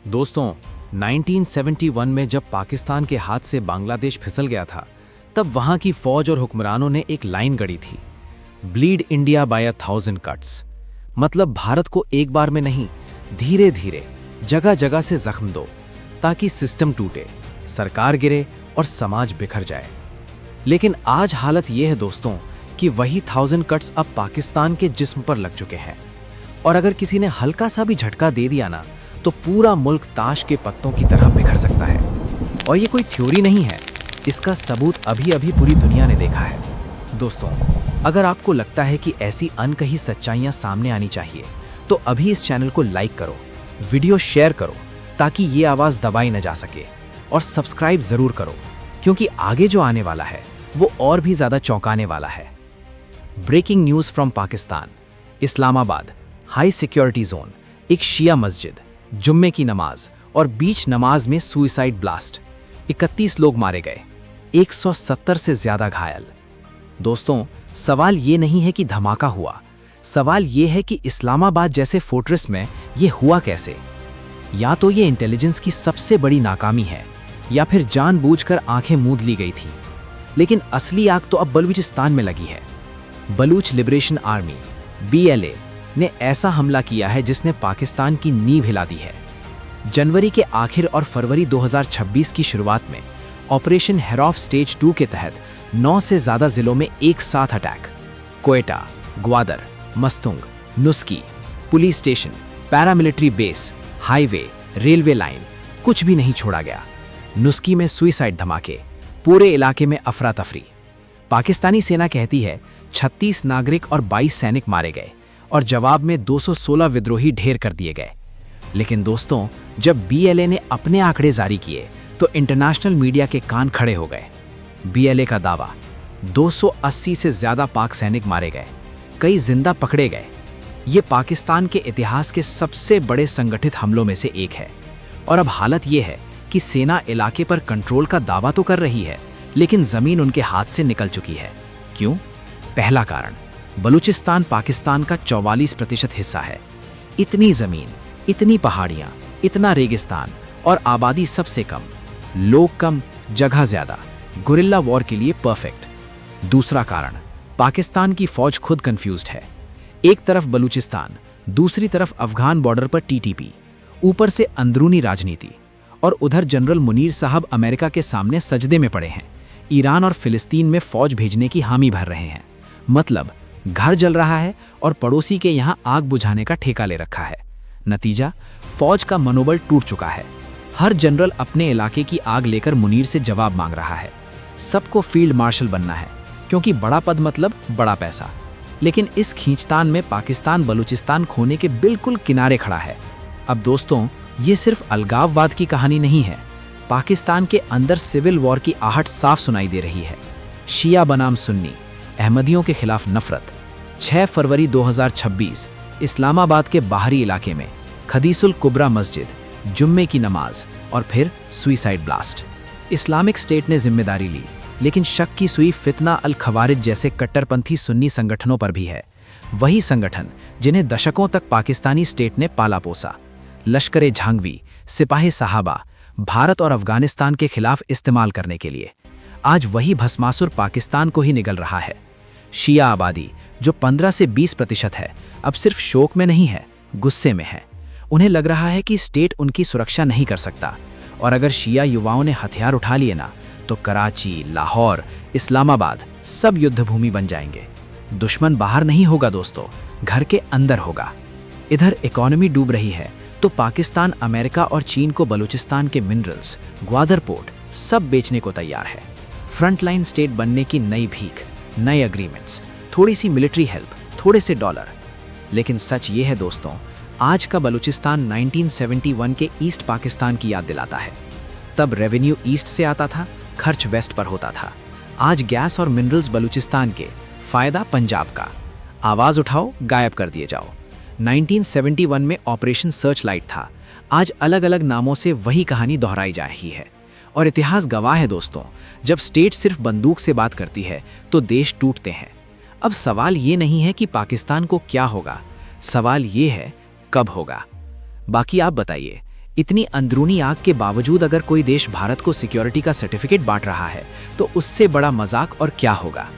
दोस्तों, 1971 में जब पाकिस्तान के हाथ से बांग्लादेश फिसल गया था, तब वहां की फौज और हुक्मरानों ने एक लाइन गढ़ी थी, ब्लीड इंडिया बाय 1000 कट्स। मतलब भारत को एक बार में नहीं, धीरे धीरे जगह जगह से जख्म दो, ताकि सिस्टम टूटे, सरकार गिरे और समाज बिखर जाए। लेकिन आज हालत यह है दोस्तों कि वही 1000 कट्स अब पाकिस्तान के जिस्म पर लग चुके हैं, और अगर किसी ने हल्का सा भी झटका दे दिया ना, तो पूरा मुल्क ताश के पत्तों की तरह बिखर सकता है। और ये कोई थ्योरी नहीं है, इसका सबूत अभी अभी पूरी दुनिया ने देखा है। दोस्तों, अगर आपको लगता है कि ऐसी अनकही सच्चाइयां सामने आनी चाहिए, तो अभी इस चैनल को लाइक करो, वीडियो शेयर करो, ताकि ये आवाज़ दबाई न जा सके, और सब्सक्राइब ज़रूर करो, क्योंकि आगे जो आने वाला है वो और भी ज़्यादा चौंकाने वाला है। Breaking news from Pakistan. Islamabad high security zone, एक शिया मस्जिद, जुम्मे की नमाज और बीच नमाज में सुइसाइड ब्लास्ट। 31 लोग मारे गए, 170 से ज्यादा घायल। दोस्तों, सवाल ये नहीं है कि धमाका हुआ, सवाल ये है कि इस्लामाबाद जैसे फोर्ट्रेस में ये हुआ कैसे। या तो ये इंटेलिजेंस की सबसे बड़ी नाकामी है, या फिर जानबूझकर आंखें मूंद ली गई थी। लेकिन असली आग तो अब बलूचिस्तान में लगी है। बलूच लिबरेशन आर्मी BLA ने ऐसा हमला किया है जिसने पाकिस्तान की नींव हिला दी है। जनवरी के आखिर और फरवरी 2026 की शुरुआत में ऑपरेशन हेरॉफ स्टेज 2 के तहत 9 से ज्यादा जिलों में एक साथ attack. Quetta, Gwadar, Mastung, Nushki, police station, paramilitary base, highway, railway line, कुछ भी नहीं छोड़ा गया। नुस्की में सुइसाइड धमाके, पूरे इलाके में अफरा तफरी। पाकिस्तानी सेना कहती है 36 नागरिक और 22 सैनिक मारे गए, और जवाब में 216 विद्रोही ढेर कर दिए गए। लेकिन दोस्तों, जब BLA ने अपने आंकड़े जारी किए, तो इंटरनेशनल मीडिया के कान खड़े हो गए। BLA का दावा, 280 से ज्यादा पाक सैनिक मारे गए, कई जिंदा पकड़े गए। ये पाकिस्तान के इतिहास के सबसे बड़े संगठित हमलों में से एक है। और अब हालत ये है कि सेना इलाके पर कंट्रोल का दावा तो कर रही है, लेकिन जमीन उनके हाथ से निकल चुकी है। क्यों? पहला कारण, बलूचिस्तान पाकिस्तान का 44% हिस्सा है। इतनी जमीन, इतनी पहाड़ियां, इतना रेगिस्तान और आबादी सबसे कम, लोग कम, जगह ज्यादा, गुरिल्ला वॉर के लिए परफेक्ट। दूसरा कारण, पाकिस्तान की फौज खुद कंफ्यूज्ड है। एक तरफ बलूचिस्तान, दूसरी तरफ अफगान बॉर्डर पर TTP, ऊपर से अंदरूनी राजनीति, और उधर जनरल मुनीर साहब अमेरिका के सामने सजदे में पड़े हैं। ईरान और फिलिस्तीन में फौज भेजने की हामी भर रहे हैं। मतलब घर जल रहा है और पड़ोसी के यहाँ आग बुझाने का ठेका ले रखा है। नतीजा, फौज का मनोबल टूट चुका है। हर जनरल अपने इलाके की आग लेकर मुनीर से जवाब मांग रहा है। सबको फील्ड मार्शल बनना है, क्योंकि बड़ा पद मतलब बड़ा पैसा। लेकिन इस खींचतान में पाकिस्तान बलूचिस्तान खोने के बिल्कुल किनारे खड़ा है। अब दोस्तों, ये सिर्फ अलगाववाद की कहानी नहीं है। पाकिस्तान के अंदर सिविल वॉर की आहट साफ सुनाई दे रही है। शिया बनाम सुन्नी, अहमदियों के खिलाफ नफरत। 6 फरवरी 2026 इस्लामाबाद के बाहरी इलाके में खदीसुल कुबरा मस्जिद, जुम्मे की नमाज और फिर सुइसाइड ब्लास्ट। इस्लामिक स्टेट ने जिम्मेदारी ली, लेकिन शक की सुई फितना अल खवारिज जैसे कट्टरपंथी सुन्नी संगठनों पर भी है। वही संगठन जिन्हें दशकों तक पाकिस्तानी स्टेट ने पाला पोसा। लश्कर झांगवी, सिपाही साहबा, भारत और अफगानिस्तान के खिलाफ इस्तेमाल करने के लिए। आज वही भस्मासुर पाकिस्तान को ही निगल रहा है। शिया आबादी, जो 15 से 20% है, अब सिर्फ शोक में नहीं है, गुस्से में है। उन्हें लग रहा है कि स्टेट उनकी सुरक्षा नहीं कर सकता, और अगर शिया युवाओं ने हथियार उठा लिए ना, तो कराची, लाहौर, इस्लामाबाद सब युद्धभूमि बन जाएंगे। दुश्मन बाहर नहीं होगा दोस्तों, घर के अंदर होगा। इधर इकोनॉमी डूब रही है, तो पाकिस्तान अमेरिका और चीन को बलूचिस्तान के मिनरल्स, ग्वादर पोर्ट सब बेचने को तैयार है। फ्रंटलाइन स्टेट बनने की नई भीख, नए एग्रीमेंट्स, थोड़ी सी मिलिट्री हेल्प, थोड़े से डॉलर। लेकिन सच ये है दोस्तों, आज का बलूचिस्तान 1971 के ईस्ट पाकिस्तान की याद दिलाता है। तब रेवेन्यू ईस्ट से आता था, खर्च वेस्ट पर होता था। आज गैस और मिनरल्स बलूचिस्तान के, फायदा पंजाब का। आवाज उठाओ, गायब कर दिए जाओ। 1971 में ऑपरेशन सर्च लाइट था। आज अलग अलग नामों से वही कहानी दोहराई जा रही है। और इतिहास गवाह है दोस्तों, जब स्टेट सिर्फ बंदूक से बात करती है तो देश टूटते हैं। अब सवाल ये नहीं है कि पाकिस्तान को क्या होगा, सवाल ये है कब होगा। बाकी आप बताइए, इतनी अंदरूनी आग के बावजूद अगर कोई देश भारत को सिक्योरिटी का सर्टिफिकेट बांट रहा है तो उससे बड़ा मजाक और क्या होगा।